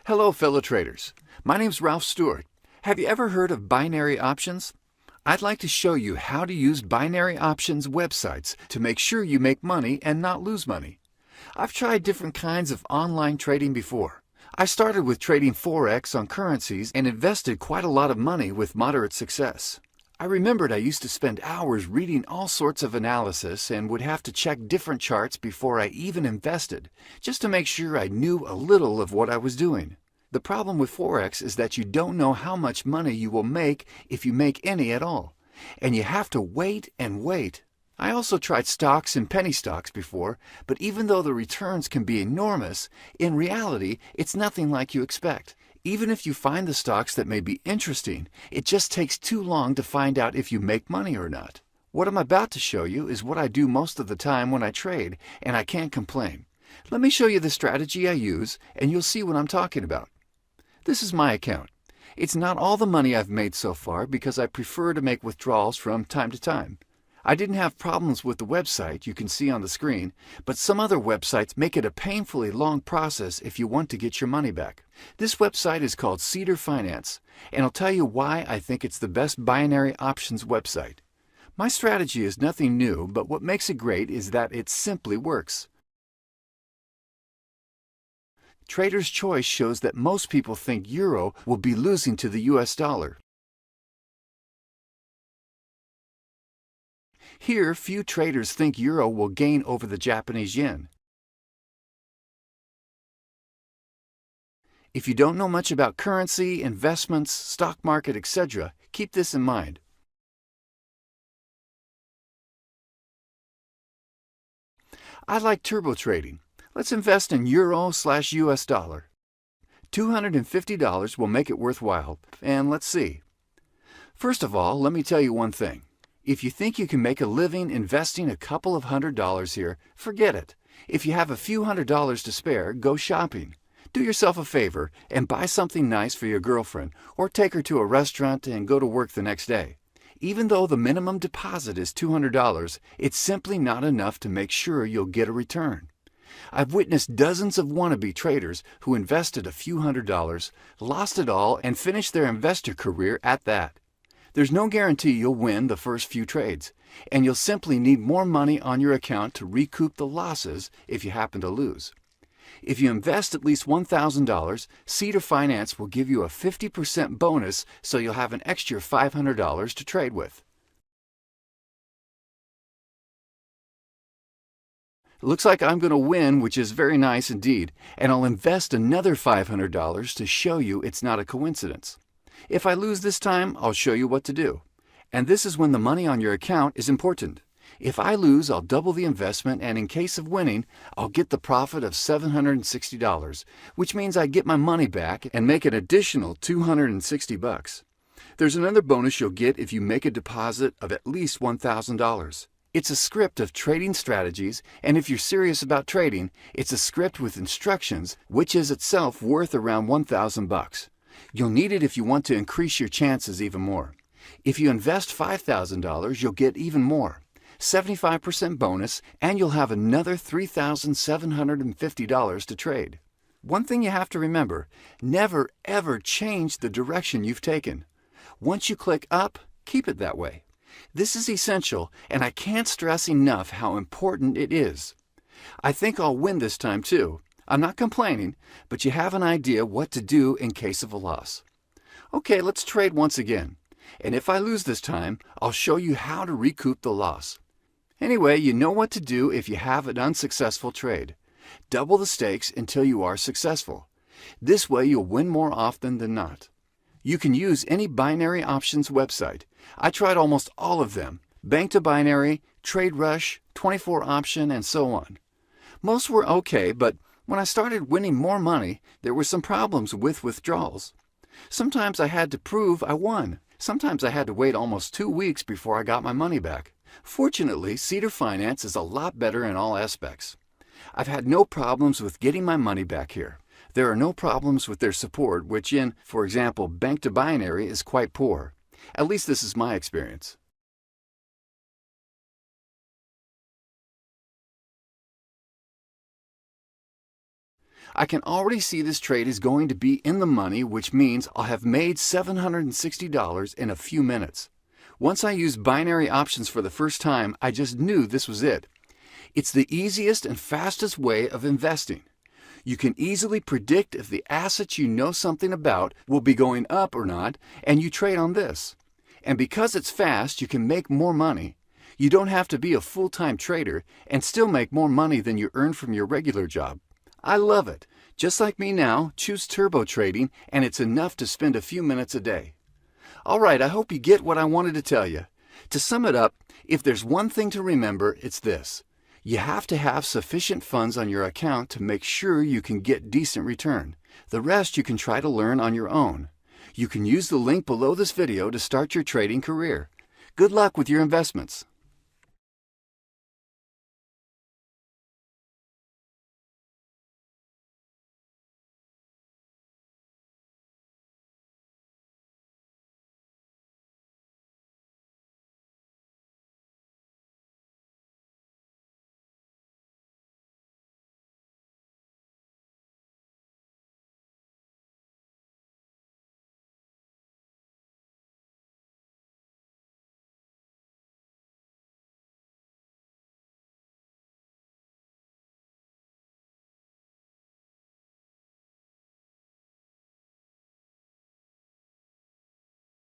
Hello, fellow traders. My name's Ralph Stewart. Have you ever heard of binary options? I'd like to show you how to use binary options websites to make sure you make money and not lose money. I've tried different kinds of online trading before. I started with trading Forex on currencies and invested quite a lot of money with moderate success. I remembered I used to spend hours reading all sorts of analysis and would have to check different charts before I even invested, just to make sure I knew a little of what I was doing. The problem with Forex is that you don't know how much money you will make if you make any at all, and you have to wait and wait. I also tried stocks and penny stocks before, but even though the returns can be enormous, in reality it's nothing like you expect. Even if you find the stocks that may be interesting, it just takes too long to find out if you make money or not. What I'm about to show you is what I do most of the time when I trade, and I can't complain. Let me show you the strategy I use, and you'll see what I'm talking about. This is my account. It's not all the money I've made so far because I prefer to make withdrawals from time to time. I didn't have problems with the website you can see on the screen, but some other websites make it a painfully long process if you want to get your money back. This website is called Cedar Finance, and I'll tell you why I think it's the best binary options website. My strategy is nothing new, but what makes it great is that it simply works. Trader's Choice shows that most people think euro will be losing to the US dollar. Here, few traders think euro will gain over the Japanese yen. If you don't know much about currency, investments, stock market, etc., keep this in mind. I like turbo trading. Let's invest in euro/US dollar. $250 will make it worthwhile, and let's see. First of all, let me tell you one thing. If you think you can make a living investing a couple of $100s here, forget it. If you have a few $100s to spare, go shopping. Do yourself a favor and buy something nice for your girlfriend, or take her to a restaurant and go to work the next day. Even though the minimum deposit is $200, it's simply not enough to make sure you'll get a return. I've witnessed dozens of wannabe traders who invested a few $100s, lost it all, and finished their investor career at that. There's no guarantee you'll win the first few trades, and you'll simply need more money on your account to recoup the losses if you happen to lose. If you invest at least $1,000, Cedar Finance will give you a 50% bonus, so you'll have an extra $500 to trade with. Looks like I'm going to win, which is very nice indeed, and I'll invest another $500 to show you it's not a coincidence. If I lose this time, I'll show you what to do. And this is when the money on your account is important. If I lose, I'll double the investment, and in case of winning, I'll get the profit of $760, which means I get my money back and make an additional $260. There's another bonus you'll get if you make a deposit of at least $1,000. It's a script of trading strategies, and if you're serious about trading, it's a script with instructions, which is itself worth around $1,000. You'll need it if you want to increase your chances even more. If you invest $5,000, you'll get even more, 75% bonus, and you'll have another $3,750 to trade. One thing you have to remember, never ever change the direction you've taken. Once you click up, keep it that way. This is essential, and I can't stress enough how important it is. I think I'll win this time too. I'm not complaining, but you have an idea what to do in case of a loss. Okay, let's trade once again. And if I lose this time, I'll show you how to recoup the loss. Anyway, you know what to do if you have an unsuccessful trade. Double the stakes until you are successful. This way you'll win more often than not. You can use any binary options website. I tried almost all of them: Bank to Binary, Trade Rush, 24 Option, and so on. Most were okay, but when I started winning more money, there were some problems with withdrawals. Sometimes I had to prove I won. Sometimes I had to wait almost 2 weeks before I got my money back. Fortunately, Cedar Finance is a lot better in all aspects. I've had no problems with getting my money back here. There are no problems with their support, which in, for example, Bank to Binary is quite poor. At least this is my experience. I can already see this trade is going to be in the money, which means I'll have made $760 in a few minutes. Once I used binary options for the first time, I just knew this was it. It's the easiest and fastest way of investing. You can easily predict if the assets you know something about will be going up or not, and you trade on this. And because it's fast, you can make more money. You don't have to be a full-time trader and still make more money than you earn from your regular job. I love it. Just like me now, choose turbo trading, and it's enough to spend a few minutes a day. All right, I hope you get what I wanted to tell you. To sum it up, if there's one thing to remember, it's this. You have to have sufficient funds on your account to make sure you can get decent return. The rest you can try to learn on your own. You can use the link below this video to start your trading career. Good luck with your investments.